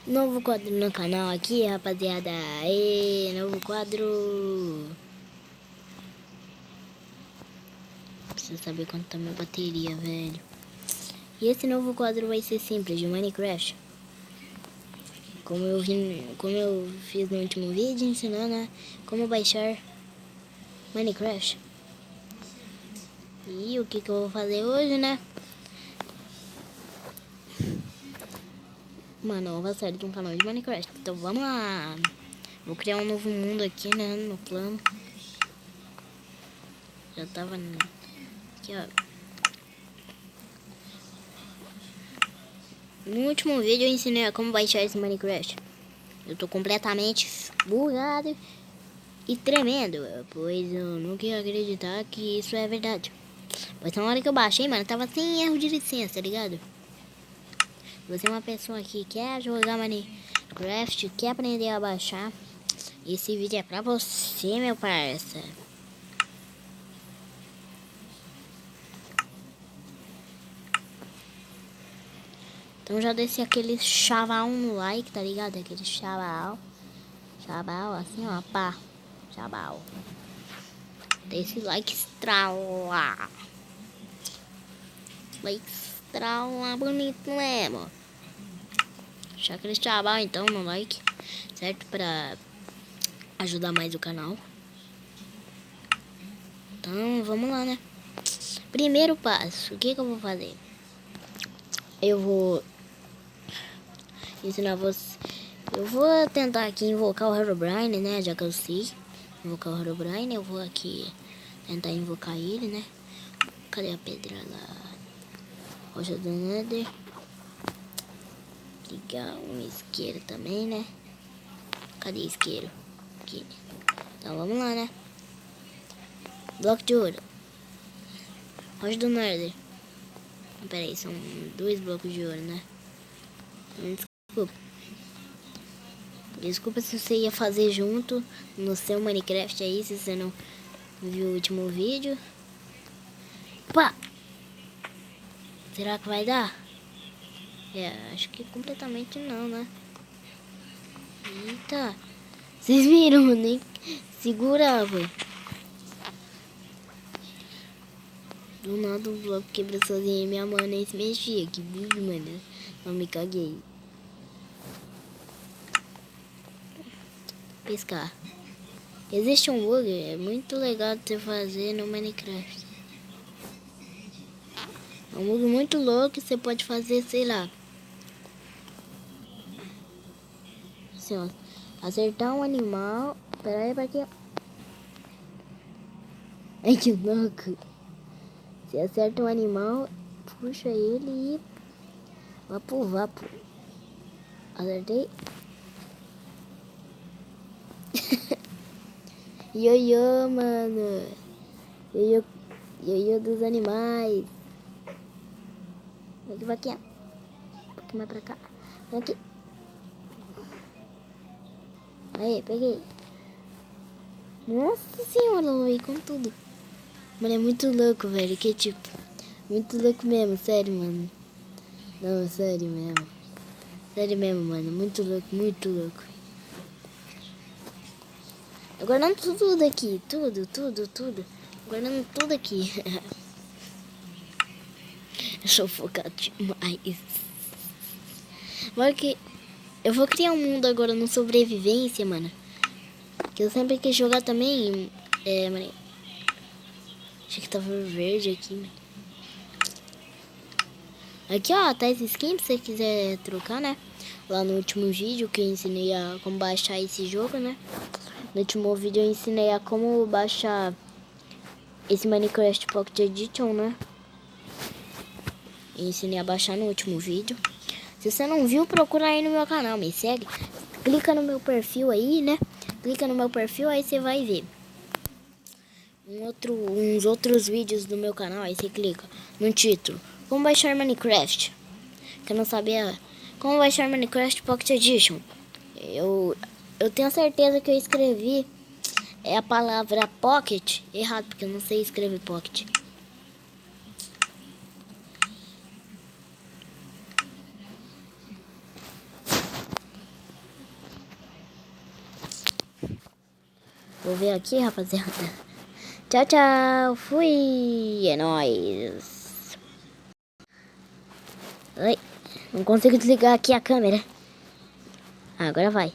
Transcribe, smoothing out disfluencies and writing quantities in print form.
Novo quadro no canal aqui, rapaziada. Aê, novo quadro. Preciso saber quanto tá minha bateria, velho. E esse novo quadro vai ser simples, de Minecraft. Como eu fiz no último vídeo, ensinando a como baixar Minecraft. E o que eu vou fazer hoje, né? Uma nova série de um canal de Minecraft. Então vamos lá. Vou criar um novo mundo aqui, né? No plano. Já tava aqui, ó. No último vídeo eu ensinei a como baixar esse Minecraft. Eu tô completamente bugado e tremendo, pois eu nunca ia acreditar que isso é verdade. Pois na hora que eu baixei, mano, tava sem erro de licença, tá ligado? Você é uma pessoa que quer jogar Minecraft, quer aprender a baixar, esse vídeo é pra você, meu parça. Então já desci aquele chaval no like, tá ligado? Aquele chaval. Chaval, assim, ó, pá. Chaval. Desse like estrala. Like estrala bonito mesmo. Deixa aquele chaval então no like, certo? Pra ajudar mais o canal. Então vamos lá, né? Primeiro passo, o que eu vou fazer? Eu vou ensinar você. Eu vou tentar aqui invocar o Herobrine, né? Já que eu sei invocar o Herobrine, eu vou aqui tentar invocar ele, né? Cadê a pedra lá? Rocha do Nether. Ligar um isqueiro também, né? Cadê isqueiro? Aqui. Então vamos lá, né? Bloco de ouro. Rocha do Nether. Pera aí, são 2 blocos de ouro, né? Desculpa. Desculpa se você ia fazer junto no seu Minecraft aí, se você não viu o último vídeo. Pá! Será que vai dar? Acho que completamente não, né? Eita! Vocês viram, nem segurava. Do nada o bloco quebrou sozinho e minha mãe nem se mexia. Que bug, mano. Eu me caguei. Pescar. Existe um bug, é muito legal de você fazer no Minecraft. É um bug muito louco que você pode fazer, sei lá. Assim, ó. Acertar um animal. Pera aí, pra quê? Ai, que louco. Você acerta um animal, puxa ele e... Vapo, vapo. Acertei. Ioiô, mano. Ioiô, ioiô dos animais. Vem aqui, vaquinha. Um pouquinho mais pra cá. Vem aqui. Aí, peguei. Nossa senhora, eu veio com tudo. Mano, é muito louco, velho. Que tipo, muito louco mesmo, sério, mano. Não, sério mesmo. Sério mesmo, mano. Muito louco, muito louco. Tô guardando tudo aqui. Tudo. Guardando tudo aqui. Eu sou focado demais. Mas que eu vou criar um mundo agora no sobrevivência, mano. Que eu sempre quis jogar também. Mano. Achei que tava verde aqui, mano. Aqui, ó, tá esse skin se você quiser trocar, né? Lá no último vídeo que eu ensinei a como baixar esse jogo, né? No último vídeo eu ensinei a como baixar esse Minecraft Pocket Edition, né? Eu ensinei a baixar no último vídeo. Se você não viu, procura aí no meu canal, me segue. Clica no meu perfil aí, né? Clica no meu perfil, aí você vai ver uns outros vídeos do meu canal. Aí você clica no título: como baixar Minecraft. Que eu não sabia como baixar Minecraft Pocket Edition. Eu tenho certeza que eu escrevi a palavra Pocket errado, porque eu não sei escrever Pocket. Vou ver aqui, rapaziada. Tchau, tchau. Fui. É nóis. Ai, não consigo desligar aqui a câmera. Agora vai.